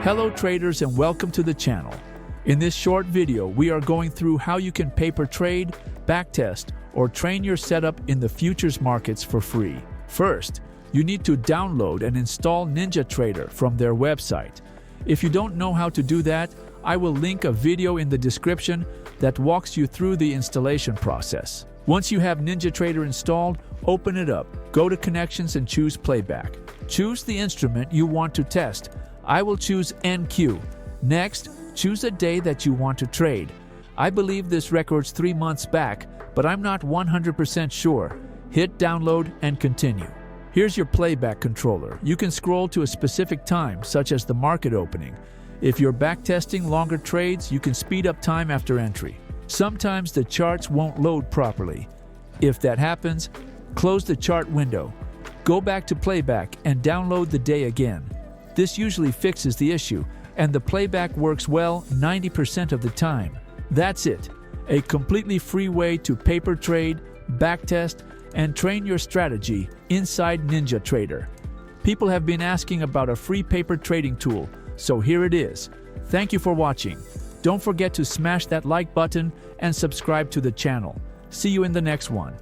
Hello traders and welcome to the channel. In this short video, we are going through how you can paper trade, backtest, or train your setup in the futures markets for free. First, you need to download and install NinjaTrader from their website. If you don't know how to do that, I will link a video in the description that walks you through the installation process. Once you have NinjaTrader installed, open it up, go to Connections and choose Playback. Choose the instrument you want to test. I will choose NQ. Next, choose a day that you want to trade. I believe this records 3 months back, but I'm not 100% sure. Hit download and continue. Here's your playback controller. You can scroll to a specific time, such as the market opening. If you're backtesting longer trades, you can speed up time after entry. Sometimes the charts won't load properly. If that happens, close the chart window. Go back to playback and download the day again. This usually fixes the issue, and the playback works well 90% of the time. That's it. A completely free way to paper trade, backtest, and train your strategy inside NinjaTrader. People have been asking about a free paper trading tool, so here it is. Thank you for watching. Don't forget to smash that like button and subscribe to the channel. See you in the next one.